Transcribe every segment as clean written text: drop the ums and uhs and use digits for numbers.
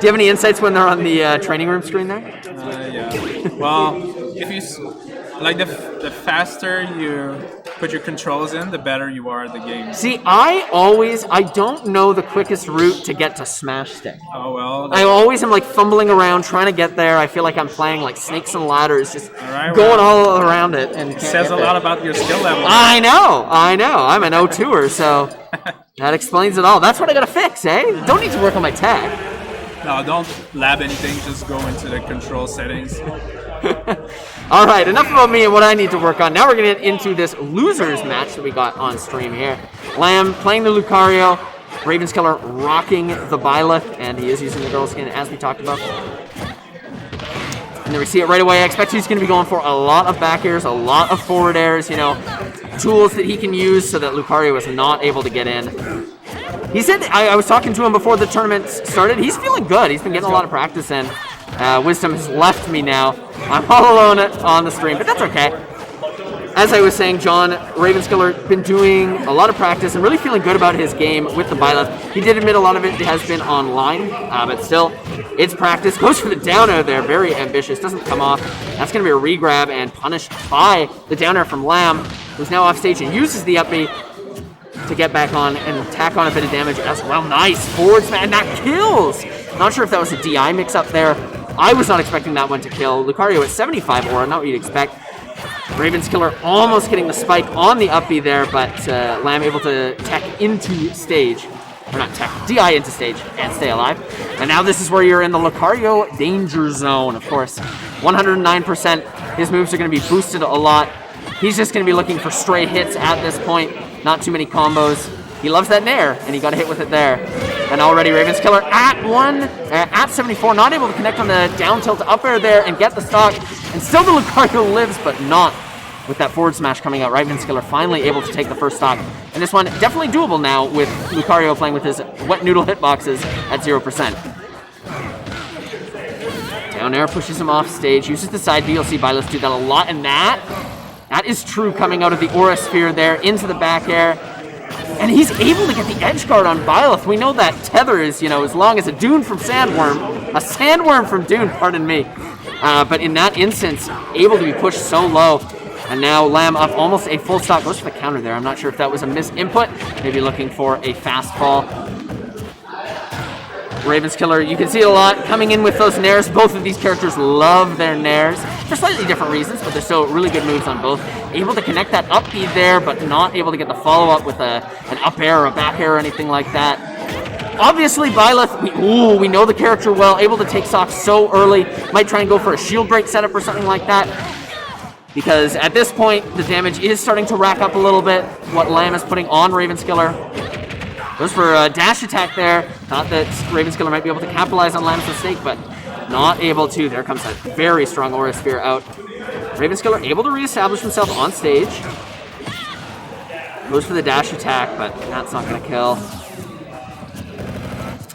you have any insights when they're on the training room screen there? Yeah. Well, if you like the faster you put your controls in, the better you are at the game. See, I don't know the quickest route to get to Smash Stick. Oh well. I always am like fumbling around trying to get there. I feel like I'm playing like snakes and ladders, just going all around it. And it says a lot about your skill level. I know. I'm an O2er, so that explains it all. That's what I gotta fix, eh? Don't need to work on my tech. No, don't lab anything. Just go into the control settings. All right, enough about me and what I need to work on. Now we're going to get into this losers match that we got on stream here. Lamb playing the Lucario, Ravenskiller rocking the Byleth, and he is using the girl skin as we talked about. And then we see it right away. I expect he's going to be going for a lot of back airs, a lot of forward airs, you know, tools that he can use so that Lucario is not able to get in. He said, I was talking to him before the tournament started, he's feeling good. He's been getting a lot of practice in. Wisdom has left me now. I'm all alone on the stream, but that's okay. As I was saying, John, Ravenskiller been doing a lot of practice and really feeling good about his game with the Byleth. He did admit a lot of it has been online, but still, it's practice. Goes for the down air there, very ambitious, doesn't come off. That's going to be a re-grab and punished by the down air from Lamb, who's now off stage and uses the up B to get back on and tack on a bit of damage as well. Nice forward smash, and that kills! Not sure if that was a DI mix-up there. I was not expecting that one to kill. Lucario at 75 aura, not what you'd expect. Ravenskiller almost getting the spike on the up B there, but Lamb able to tech into stage. Or not tech, DI into stage and stay alive. And now this is where you're in the Lucario danger zone, of course. 109%. His moves are going to be boosted a lot. He's just going to be looking for stray hits at this point. Not too many combos. He loves that nair, and he got a hit with it there. And already Ravenskiller at 74, not able to connect on the down tilt up air there and get the stock. And still the Lucario lives, but not with that forward smash coming out. Ravenskiller finally able to take the first stock. And this one definitely doable now with Lucario playing with his wet noodle hitboxes at 0%. Down air pushes him off stage, uses the side B. You'll see Byleth do that a lot, and that is true coming out of the aura sphere there into the back air. And he's able to get the edge guard on Byleth. We know that tether is, as long as a Dune from Sandworm. A Sandworm from Dune, pardon me. But in that instance, able to be pushed so low. And now Lamb up almost a full stock. Goes for the counter there. I'm not sure if that was a misinput. Maybe looking for a fast fall. Ravenskiller, you can see it a lot coming in with those nairs. Both of these characters love their nairs for slightly different reasons, but they're still really good moves on both. Able to connect that up B there, but not able to get the follow-up with an up air or a back air or anything like that. Obviously, Byleth, we know the character well, able to take stock so early. Might try and go for a shield break setup or something like that. Because at this point, the damage is starting to rack up a little bit, what Lamb is putting on Ravenskiller. Goes for a dash attack there. Thought that Ravenskiller might be able to capitalize on Lamb's mistake, but not able to. There comes a very strong Aura Sphere out. Ravenskiller able to reestablish himself on stage. Goes for the dash attack, but that's not going to kill.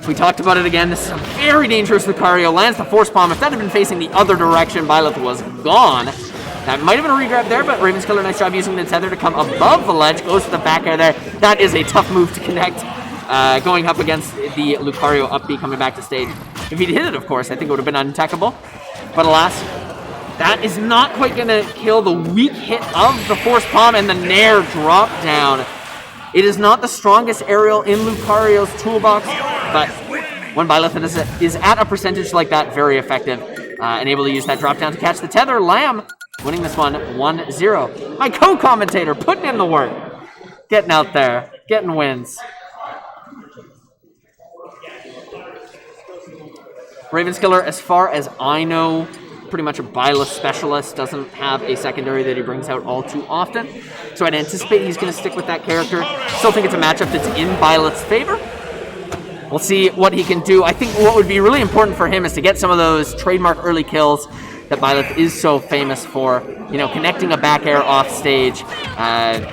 We talked about it again. This is a very dangerous Lucario. Lands the Force Bomb. If that had been facing the other direction, Byleth was gone. That might have been a regrab there, but Ravenskiller, nice job using the tether to come above the ledge. Goes to the back air there. That is a tough move to connect. Going up against the Lucario up B coming back to stage. If he'd hit it, of course, I think it would have been unattackable. But alas, that is not quite going to kill the weak hit of the Force Palm and the Nair drop down. It is not the strongest aerial in Lucario's toolbox, but when Byleth is at a percentage like that, very effective. And able to use that drop down to catch the tether. Lamb winning this one 1-0. My co-commentator putting in the work. Getting out there. Getting wins. Ravenskiller, as far as I know, pretty much a Byleth specialist. Doesn't have a secondary that he brings out all too often. So I'd anticipate he's going to stick with that character. Still think it's a matchup that's in Byleth's favor. We'll see what he can do. I think what would be really important for him is to get some of those trademark early kills that Byleth is so famous for. Connecting a back air off stage,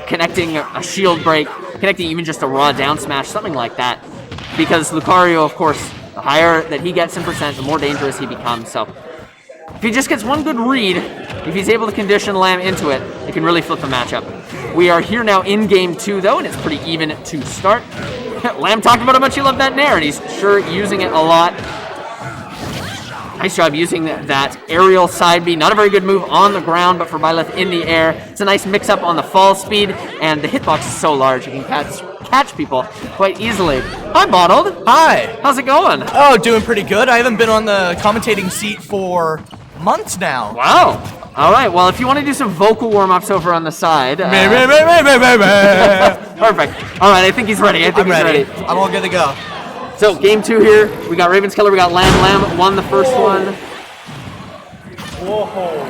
connecting a shield break, connecting even just a raw down smash, something like that. Because Lucario, of course, the higher that he gets in percent, the more dangerous he becomes. So if he just gets one good read, if he's able to condition Lamb into it, it can really flip the matchup. We are here now in game 2, though, and it's pretty even to start. Lamb talked about how much he loved that Nair, and he's sure using it a lot. Nice job using that aerial side B. Not a very good move on the ground, but for Byleth in the air. It's a nice mix-up on the fall speed, and the hitbox is so large you can catch people quite easily. Hi, Bottled. Hi. How's it going? Oh, doing pretty good. I haven't been on the commentating seat for months now. Wow. All right, well, if you want to do some vocal warm-ups over on the side. Perfect. All right, I think he's ready. I'm ready. I'm all good to go. So, game 2 here. We got Ravenskiller, we got Lamb. Lamb won the first one. Whoa.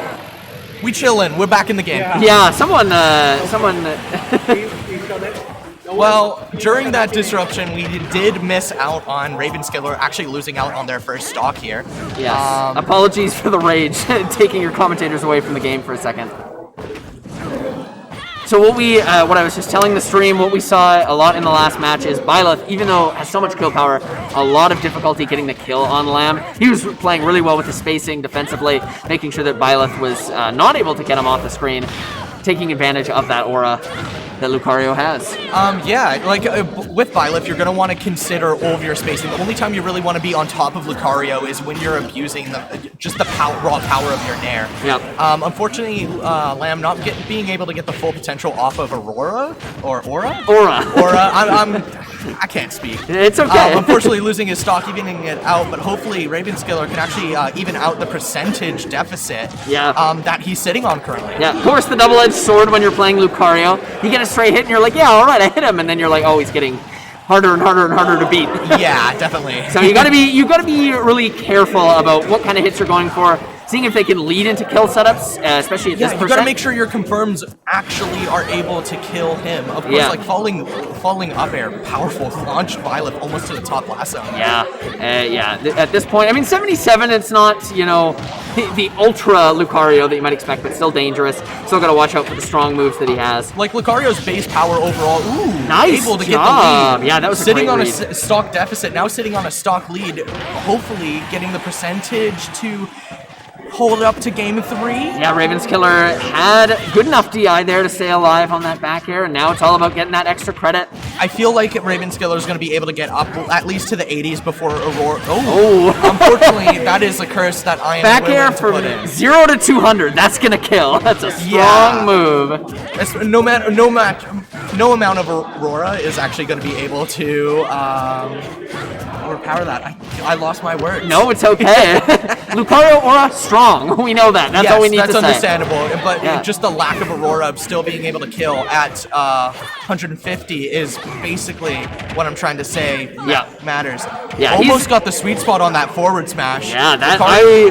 We chillin'. We're back in the game. Yeah, someone. Well, during that disruption, we did miss out on Ravenskiller actually losing out on their first stock here. Yes. Apologies for the rage, taking your commentators away from the game for a second. So what I was just telling the stream, what we saw a lot in the last match is Byleth, even though has so much kill power, a lot of difficulty getting the kill on Lamb. He was playing really well with the spacing defensively, making sure that Byleth was not able to get him off the screen, taking advantage of that aura that Lucario has. With Byleth, you're going to want to consider all of your spacing. The only time you really want to be on top of Lucario is when you're abusing the raw power of your Nair. Yep. Unfortunately, Lamb not being able to get the full potential off of Aura. I can't speak. It's okay. Unfortunately, losing his stock, evening it out, but hopefully Ravenskiller can actually even out the percentage deficit that he's sitting on currently. Yeah, of course, the double-edged sword when you're playing Lucario. You get a straight hit and you're like, yeah, all right, I hit him, and then you're like, oh, he's getting harder and harder and harder to beat. Yeah, definitely. So you gotta be really careful about what kind of hits you're going for. Seeing if they can lead into kill setups, especially at this percent. You gotta make sure your confirms actually are able to kill him. Of course, like falling up air, powerful, launched Byleth almost to the top lasso. Yeah, at this point, I mean, 77, it's not, the ultra Lucario that you might expect, but still dangerous. Still gotta watch out for the strong moves that he has. Like Lucario's base power overall, nice able to job. Get the lead. Yeah, that was sitting a great on a stock deficit, now sitting on a stock lead, hopefully getting the percentage to hold up to game 3. Yeah, Ravenskiller had good enough DI there to stay alive on that back air, and now it's all about getting that extra credit. I feel like Ravenskiller is going to be able to get up at least to the 80s before Aurora. Unfortunately, that is a curse that I am back air to from put in. 0 to 200. That's going to kill. That's a strong move. No amount of Aurora is actually going to be able to overpower that. I lost my words. No, it's okay. Lucario Aura, strong. We know that. That's all we need to say. That's understandable. But just the lack of Aurora still being able to kill at 150 is basically what I'm trying to say matters. Yeah, almost got the sweet spot on that forward smash. Yeah, that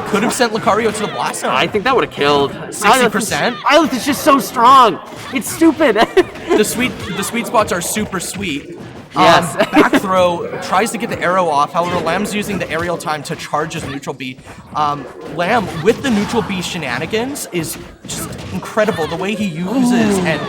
could have sent Lucario to the blast zone. I think that would have killed. 60%. Byleth is just so strong. It's stupid. The sweet spots are super sweet. Yes. Back throw, tries to get the arrow off. However, Lamb's using the aerial time to charge his neutral B. Lamb, with the neutral B shenanigans, is just incredible. The way he uses and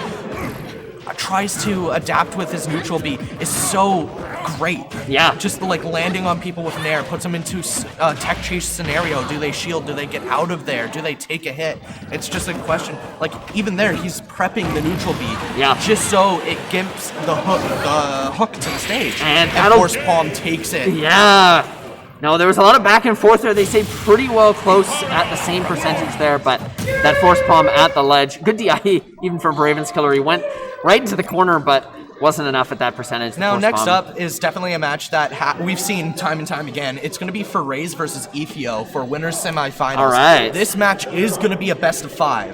tries to adapt with his neutral B is so great. Yeah. Just like landing on people with Nair, puts them into a tech chase scenario. Do they shield? Do they get out of there? Do they take a hit? It's just a question. Like, even there, he's prepping the neutral B. Yeah. Just so it gives the hook to the stage. And Force Palm takes it. Yeah. No, there was a lot of back and forth there. They stayed pretty well close at the same percentage there, but that Force Palm at the ledge. Good DI, even for Ravenskiller. He went right into the corner, but wasn't enough at that percentage. Now, next up is definitely a match that we've seen time and time again. It's going to be for Raze versus Ethio for winners semifinals. All right. This match is going to be a best of 5.